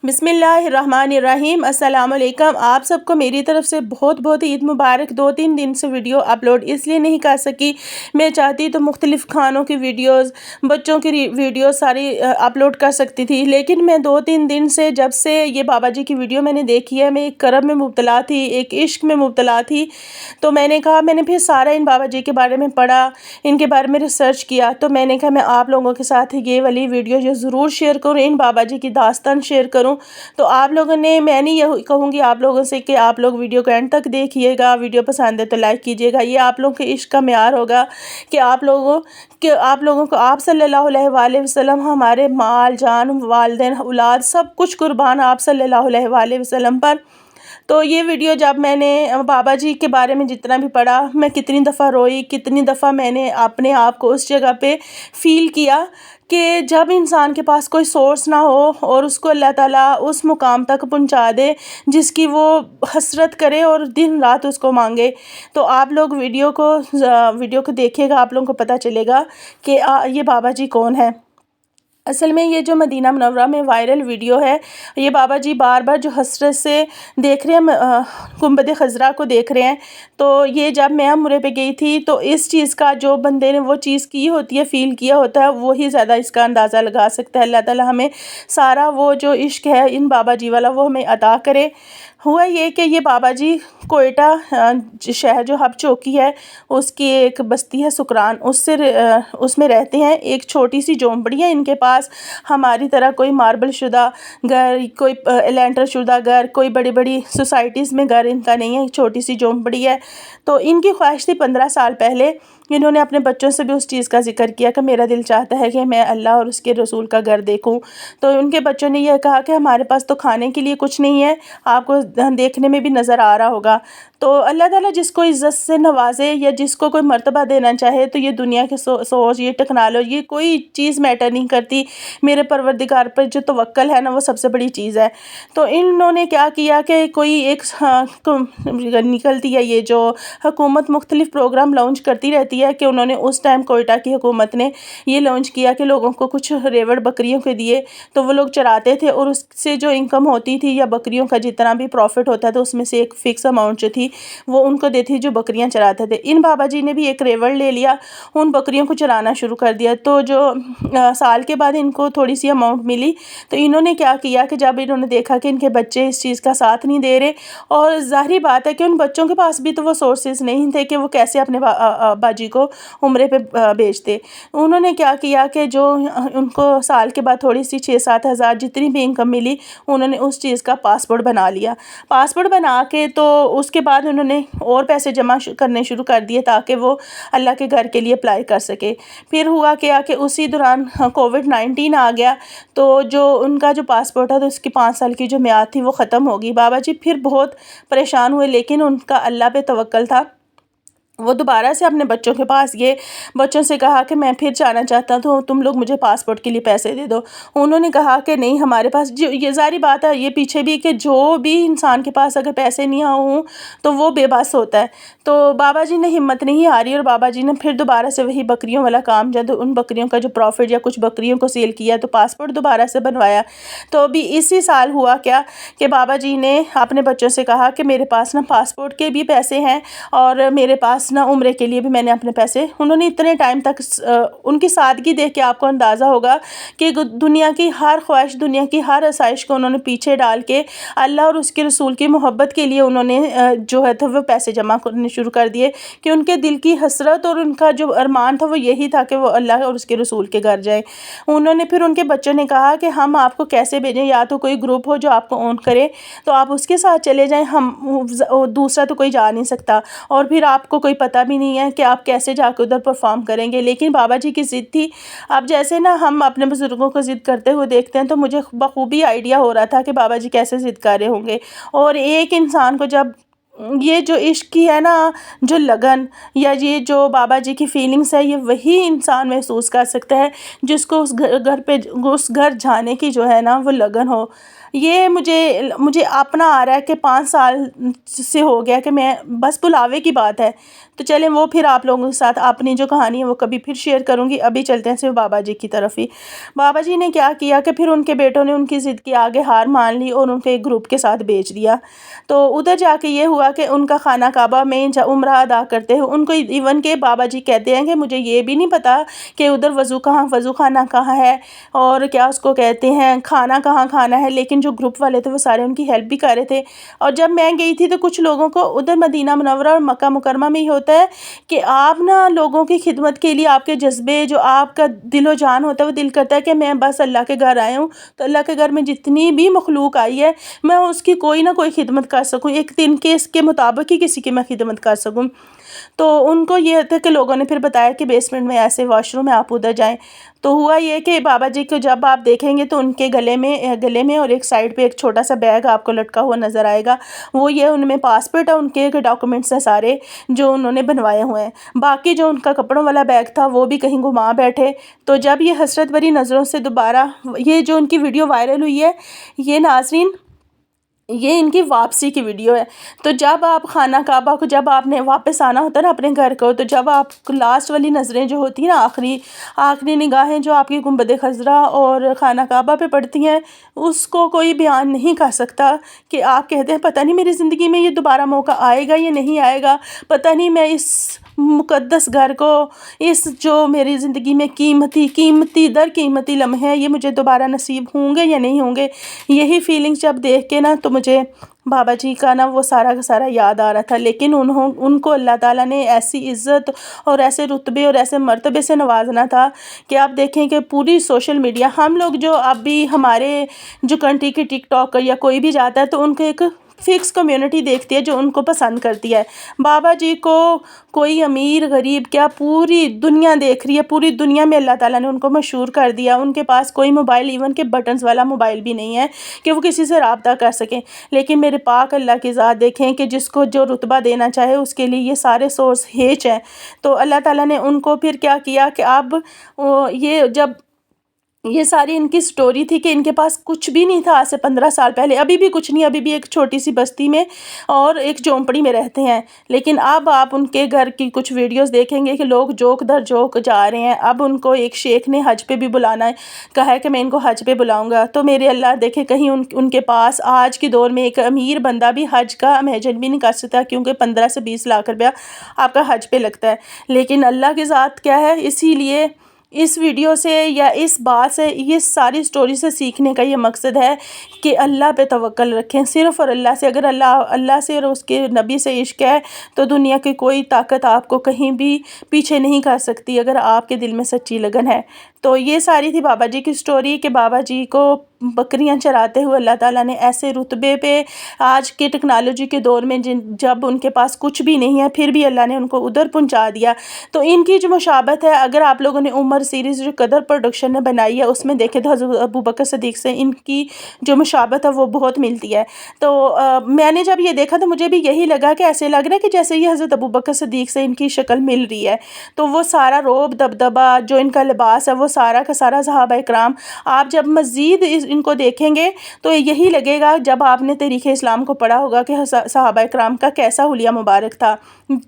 بسم اللہ الرحمن الرحیم۔ السلام علیکم۔ آپ سب کو میری طرف سے بہت بہت عید مبارک۔ 2-3 دن سے ویڈیو اپلوڈ اس لیے نہیں کر سکی، میں چاہتی تو مختلف کھانوں کی ویڈیوز، بچوں کی ویڈیوز ساری اپلوڈ کر سکتی تھی، لیکن میں 2-3 دن سے جب سے یہ بابا جی کی ویڈیو میں نے دیکھی ہے، میں ایک کرب میں مبتلا تھی، ایک عشق میں مبتلا تھی، تو میں نے کہا، میں نے پھر سارا ان بابا جی کے بارے میں پڑھا، ان کے بارے میں ریسرچ کیا، تو میں نے کہا میں آپ لوگوں کے ساتھ یہ والی ویڈیو جو ضرور شیئر کروں، ان بابا جی کی داستان شیئر کروں۔ تو آپ لوگوں نے، میں نہیں یہ کہوں گی آپ لوگوں سے کہ آپ لوگ ویڈیو کو اینڈ تک دیکھیے گا، ویڈیو پسند ہے تو لائک کیجیے گا، یہ آپ لوگوں کے عشق کا معیار ہوگا کہ آپ لوگوں کو آپ صلی اللہ علیہ وآلہ وسلم، ہمارے مال جان والدین اولاد سب کچھ قربان آپ صلی اللہ علیہ وآلہ وسلم پر۔ تو یہ ویڈیو جب میں نے بابا جی کے بارے میں جتنا بھی پڑھا، میں کتنی دفعہ روئی، کتنی دفعہ میں نے اپنے آپ کو اس جگہ پہ فیل کیا کہ جب انسان کے پاس کوئی سورس نہ ہو اور اس کو اللہ تعالیٰ اس مقام تک پہنچا دے جس کی وہ حسرت کرے اور دن رات اس کو مانگے۔ تو آپ لوگ ویڈیو کو دیکھیے گا، آپ لوگوں کو پتہ چلے گا کہ یہ بابا جی کون ہے۔ اصل میں یہ جو مدینہ منورہ میں وائرل ویڈیو ہے، یہ بابا جی بار بار جو حسرت سے دیکھ رہے ہیں، گنبد خضرا کو دیکھ رہے ہیں، تو یہ جب میں عمرے پہ گئی تھی تو اس چیز کا جو بندے نے وہ چیز کی ہوتی ہے، فیل کیا ہوتا ہے، وہی زیادہ اس کا اندازہ لگا سکتا ہے۔ اللہ تعالیٰ ہمیں سارا وہ جو عشق ہے ان بابا جی والا وہ ہمیں عطا کرے۔ ہوا یہ کہ یہ بابا جی کوئٹہ شہر جو ہب چوکی ہے اس کی ایک بستی ہے سکران، اس میں رہتے ہیں۔ ایک چھوٹی سی جھونپڑی ہے ان کے پاس، ہماری طرح کوئی ماربل شدہ گھر، کوئی لینٹر شدہ گھر، کوئی بڑی بڑی سوسائٹیز میں گھر ان کا نہیں ہے، ایک چھوٹی سی جھونپڑی ہے۔ تو ان کی خواہش تھی 15 سال پہلے، انہوں نے اپنے بچوں سے بھی اس چیز کا ذکر کیا کہ میرا دل چاہتا ہے کہ میں اللہ اور اس کے رسول کا گھر دیکھوں۔ تو ان کے بچوں نے یہ کہا کہ ہمارے پاس تو کھانے کے لیے کچھ نہیں ہے، آپ کو دیکھنے میں بھی نظر آ رہا ہوگا۔ تو اللہ تعالیٰ جس کو عزت سے نوازے یا جس کو کوئی مرتبہ دینا چاہے، تو یہ دنیا کے سوچ، یہ ٹیکنالوجی، کوئی چیز میٹر نہیں کرتی، میرے پروردگار پر جو توکل ہے نا وہ سب سے بڑی چیز ہے۔ تو انہوں نے کیا کیا کہ کوئی ایک نکلتی ہے یہ جو حکومت مختلف پروگرام لانچ کرتی رہتی ہے، کہ انہوں نے اس ٹائم کوئٹہ کی حکومت نے یہ لانچ کیا کہ لوگوں کو کچھ ریوڑ بکریوں کے دیے، تو وہ لوگ چراتے تھے اور اس سے جو انکم ہوتی تھی یا بکریوں کا جتنا بھی پروفٹ ہوتا تھا اس میں سے ایک فکس اماؤنٹ جو تھی وہ ان کو دیتی جو بکریاں چراتے تھے۔ ان بابا جی نے بھی ایک ریوڑ لے لیا، ان بکریوں کو چرانا شروع کر دیا۔ تو جو سال کے بعد ان کو تھوڑی سی اماؤنٹ ملی، تو انہوں نے کیا کیا کہ جب انہوں نے دیکھا کہ ان کے بچے اس چیز کا ساتھ نہیں دے رہے، اور ظاہری بات ہے کہ ان بچوں کے پاس بھی تو وہ سورسز نہیں تھے کہ وہ کیسے اپنے ابا جی کو عمرے پہ بھیجتے، انہوں نے کیا کیا کہ جو ان کو سال کے بعد تھوڑی سی 6-7 ہزار جتنی بھی انکم ملی، انہوں نے اس چیز کا پاسپورٹ بنا لیا۔ پاسپورٹ بنا کے تو اس کے بعد انہوں نے اور پیسے جمع کرنے شروع کر دیے تاکہ وہ اللہ کے گھر کے لیے اپلائی کر سکے۔ پھر ہوا کیا کہ اسی دوران کووڈ-19 آ گیا، تو جو ان کا جو پاسپورٹ ہے تو اس کی 5 سال کی جو میعاد تھی وہ ختم ہوگی۔ بابا جی پھر بہت پریشان ہوئے، لیکن ان کا اللہ پہ توکل تھا، وہ دوبارہ سے اپنے بچوں کے پاس گئے، بچوں سے کہا کہ میں پھر جانا چاہتا ہوں تو تم لوگ مجھے پاسپورٹ کے لیے پیسے دے دو۔ انہوں نے کہا کہ نہیں ہمارے پاس، جو یہ ظاہری بات ہے یہ پیچھے بھی کہ جو بھی انسان کے پاس اگر پیسے نہیں ہوں تو وہ بے بس ہوتا ہے۔ تو بابا جی نے ہمت نہیں ہاری اور بابا جی نے پھر دوبارہ سے وہی بکریوں والا کام، جب ان بکریوں کا جو پروفٹ یا کچھ بکریوں کو سیل کیا تو پاسپورٹ دوبارہ سے بنوایا۔ تو ابھی اسی سال ہوا کیا کہ بابا جی نے اپنے بچوں سے کہا کہ میرے پاس نا پاسپورٹ کے بھی پیسے ہیں اور میرے پاس نا عمرے کے لیے بھی میں نے اپنے پیسے، انہوں نے اتنے ٹائم تک ان کی سادگی دیکھ کے آپ کو اندازہ ہوگا کہ دنیا کی ہر خواہش، دنیا کی ہر آسائش کو انہوں نے پیچھے ڈال کے اللہ اور اس کے رسول کی محبت کے لیے انہوں نے جو ہے تو وہ پیسے جمع کرنے شروع کر دیے، کہ ان کے دل کی حسرت اور ان کا جو ارمان تھا وہ یہی تھا کہ وہ اللہ اور اس کے رسول کے گھر جائیں۔ انہوں نے پھر ان کے بچوں نے کہا کہ ہم آپ کو کیسے بھیجیں، یا تو کوئی گروپ ہو جو آپ کو اون کرے تو آپ اس کے ساتھ چلے جائیں، ہم دوسرا تو کوئی جا نہیں سکتا، اور پھر آپ کو کوئی پتہ بھی نہیں ہے کہ آپ کیسے جا کے ادھر پرفارم کریں گے۔ لیکن بابا جی کی ضد تھی۔ اب جیسے نا ہم اپنے بزرگوں کو ضد کرتے ہوئے دیکھتے ہیں تو مجھے بخوبی آئیڈیا ہو رہا تھا کہ بابا جی کیسے ضد کر رہے ہوں گے، اور ایک انسان کو جب یہ جو عشق کی ہے نا جو لگن، یا یہ جو بابا جی کی فیلنگس ہے، یہ وہی انسان محسوس کر سکتا ہے جس کو اس گھر جانے کی جو ہے نا وہ لگن ہو۔ یہ مجھے اپنا آ رہا ہے کہ 5 سال سے ہو گیا کہ میں بس بلاوے کی بات ہے، تو چلیں وہ پھر آپ لوگوں کے ساتھ اپنی جو کہانی ہے وہ کبھی پھر شیئر کروں گی۔ ابھی چلتے ہیں صرف بابا جی کی طرف ہی۔ بابا جی نے کیا کیا کہ پھر ان کے بیٹوں نے ان کی ضد کے آگے ہار مان لی اور ان کو ایک گروپ کے ساتھ بیچ دیا۔ تو ادھر جا کے یہ ہوا کہ ان کا خانہ کعبہ میں عمرہ ادا کرتے ہیں ان کو ایون کہ بابا جی کہتے ہیں کہ مجھے یہ بھی نہیں پتا کہ ادھر وضو خانہ کہاں ہے اور کیا اس کو کہتے ہیں کھانا کہاں کھانا ہے، لیکن جو گروپ والے تھے وہ سارے ان کی ہیلپ بھی کر رہے تھے۔ اور جب میں گئی تھی تو کچھ لوگوں کو ادھر مدینہ منورہ اور مکہ مکرمہ میں ہی ہوتا ہے کہ آپ نا لوگوں کی خدمت کے لیے آپ کے جذبے جو آپ کا دل و جان ہوتا ہے وہ دل کرتا ہے کہ میں بس اللہ کے گھر آیا ہوں تو اللہ کے گھر میں جتنی بھی مخلوق آئی ہے میں اس کی کوئی نہ کوئی خدمت کر سکوں، ایک دن کے اس کے مطابق ہی کسی کی میں خدمت کر سکوں۔ تو ان کو یہ تھا کہ لوگوں نے پھر بتایا کہ بیسمنٹ میں ایسے واش روم ہے، آپ ادھر جائیں۔ تو ہوا یہ کہ بابا جی کو جب آپ دیکھیں گے تو ان کے گلے میں اور ایک سائڈ پہ ایک چھوٹا سا بیگ آپ کو لٹکا ہوا نظر آئے گا، وہ یہ ان میں پاسپورٹ ہے، ان کے ڈاکومنٹس ہیں سارے جو انہوں نے بنوائے ہوئے ہیں۔ باقی جو ان کا کپڑوں والا بیگ تھا وہ بھی کہیں گھما بیٹھے۔ تو جب یہ حسرت بھری نظروں سے دوبارہ یہ جو ان کی ویڈیو وائرل ہوئی ہے، یہ ناظرین یہ ان کی واپسی کی ویڈیو ہے۔ تو جب آپ خانہ کعبہ کو جب آپ نے واپس آنا ہوتا ہے نا اپنے گھر کو، تو جب آپ لاسٹ والی نظریں جو ہوتی ہیں نا آخری نگاہیں جو آپ کی گنبد خضرا اور خانہ کعبہ پہ پڑتی ہیں، اس کو کوئی بیان نہیں کر سکتا کہ آپ کہتے ہیں پتہ نہیں میری زندگی میں یہ دوبارہ موقع آئے گا یا نہیں آئے گا، پتہ نہیں میں اس مقدس گھر کو، اس جو میری زندگی میں قیمتی لمحے ہیں، یہ مجھے دوبارہ نصیب ہوں گے یا نہیں ہوں گے۔ یہی فیلنگز جب دیکھ کے نا تو مجھے بابا جی کا نا وہ سارا کا سارا یاد آ رہا تھا، لیکن ان کو اللہ تعالیٰ نے ایسی عزت اور ایسے رتبے اور ایسے مرتبے سے نوازنا تھا کہ آپ دیکھیں کہ پوری سوشل میڈیا، ہم لوگ جو اب بھی ہمارے جو کنٹری کے ٹک ٹاکر یا کوئی بھی جاتا ہے تو ان کو ایک فکس کمیونٹی دیکھتی ہے جو ان کو پسند کرتی ہے۔ بابا جی کو کوئی امیر غریب کیا پوری دنیا دیکھ رہی ہے، پوری دنیا میں اللہ تعالیٰ نے ان کو مشہور کر دیا۔ ان کے پاس کوئی موبائل ایون کہ بٹنز والا موبائل بھی نہیں ہے کہ وہ کسی سے رابطہ کر سکیں، لیکن میرے پاک اللہ کی ذات دیکھیں کہ جس کو جو رتبہ دینا چاہے اس کے لیے یہ سارے سورس ہیچ ہیں۔ تو اللہ تعالیٰ نے ان کو پھر کیا کیا کہ اب یہ ساری ان کی سٹوری تھی کہ ان کے پاس کچھ بھی نہیں تھا آج سے 15 سال پہلے، ابھی بھی کچھ نہیں، ابھی بھی ایک چھوٹی سی بستی میں اور ایک جھونپڑی میں رہتے ہیں، لیکن اب آپ ان کے گھر کی کچھ ویڈیوز دیکھیں گے کہ لوگ جوک در جوک جا رہے ہیں۔ اب ان کو ایک شیخ نے حج پہ بھی بلانا ہے، کہا ہے کہ میں ان کو حج پہ بلاؤں گا، تو میرے اللہ دیکھیں کہیں ان کے پاس آج کی دور میں ایک امیر بندہ بھی حج کا امیجن بھی نہیں کر سکتا، کیونکہ 15 سے 20 لاکھ روپیہ آپ کا حج پہ لگتا ہے، لیکن اللہ کی ذات کیا ہے۔ اسی لیے اس ویڈیو سے یا اس بات سے، یہ ساری سٹوری سے سیکھنے کا یہ مقصد ہے کہ اللہ پہ توکل رکھیں صرف اور اللہ سے۔ اگر اللہ سے اور اس کے نبی سے عشق ہے تو دنیا کی کوئی طاقت آپ کو کہیں بھی پیچھے نہیں کر سکتی اگر آپ کے دل میں سچی لگن ہے۔ تو یہ ساری تھی بابا جی کی سٹوری کہ بابا جی کو بکریاں چراتے ہوئے اللہ تعالیٰ نے ایسے رتبے پہ آج کے ٹیکنالوجی کے دور میں جب ان کے پاس کچھ بھی نہیں ہے پھر بھی اللہ نے ان کو ادھر پہنچا دیا۔ تو ان کی جو مشابہت ہے، اگر آپ لوگوں نے عمر سیریز جو قدر پروڈکشن نے بنائی ہے اس میں دیکھے تو حضرت ابوبکر صدیق سے ان کی جو مشابہت ہے وہ بہت ملتی ہے۔ تو میں نے جب یہ دیکھا تو مجھے بھی یہی لگا کہ ایسے لگ رہا ہے کہ جیسے یہ حضرت ابوبکر صدیق سے ان کی شکل مل رہی ہے۔ تو وہ سارا روب دبدبہ جو ان کا لباس ہے وہ سارا کا سارا صحابہ اکرام، آپ جب مزید ان کو دیکھیں گے تو یہی لگے گا جب آپ نے تاریخ اسلام کو پڑھا ہوگا کہ صحابہ اکرام کا کیسا حلیہ مبارک تھا،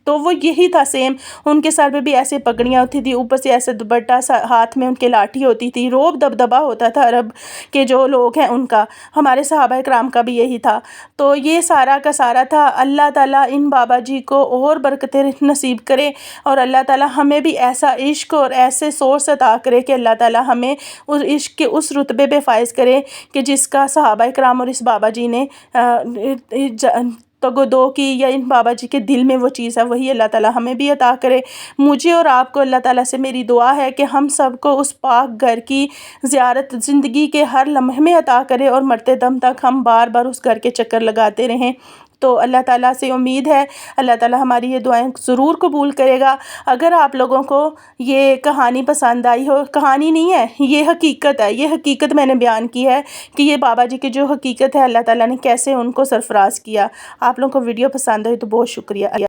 تو وہ یہی تھا سیم۔ ان کے سر پہ بھی ایسے پگڑیاں ہوتی تھی، اوپر سے ایسے دوپٹہ، ہاتھ میں ان کے لاٹھی ہوتی تھی، روب دبدبہ ہوتا تھا عرب کے جو لوگ ہیں ان کا، ہمارے صحابہ اکرام کا بھی یہی تھا۔ تو یہ سارا کا سارا تھا۔ اللہ تعالیٰ ان بابا جی کو اور برکتیں نصیب کرے اور اللہ تعالیٰ ہمیں بھی ایسا عشق اور ایسے سورس عطا کرے کہ اللہ تعالیٰ ہمیں اس عشق کے اس رتبے پہ فائز کرے کہ جس کا صحابہ اکرام اور اس بابا جی نے تگودو کی، یا ان بابا جی کے دل میں وہ چیز ہے وہی اللہ تعالیٰ ہمیں بھی عطا کرے۔ مجھے اور آپ کو اللہ تعالیٰ سے میری دعا ہے کہ ہم سب کو اس پاک گھر کی زیارت زندگی کے ہر لمحے میں عطا کرے اور مرتے دم تک ہم بار بار اس گھر کے چکر لگاتے رہیں تو اللہ تعالیٰ سے امید ہے اللہ تعالیٰ ہماری یہ دعائیں ضرور قبول کرے گا۔ اگر آپ لوگوں کو یہ کہانی پسند آئی ہو، کہانی نہیں ہے، یہ حقیقت ہے، یہ حقیقت میں نے بیان کی ہے کہ یہ بابا جی کی جو حقیقت ہے اللہ تعالیٰ نے کیسے ان کو سرفراز کیا۔ آپ لوگوں کو ویڈیو پسند ہوئی تو بہت شکریہ۔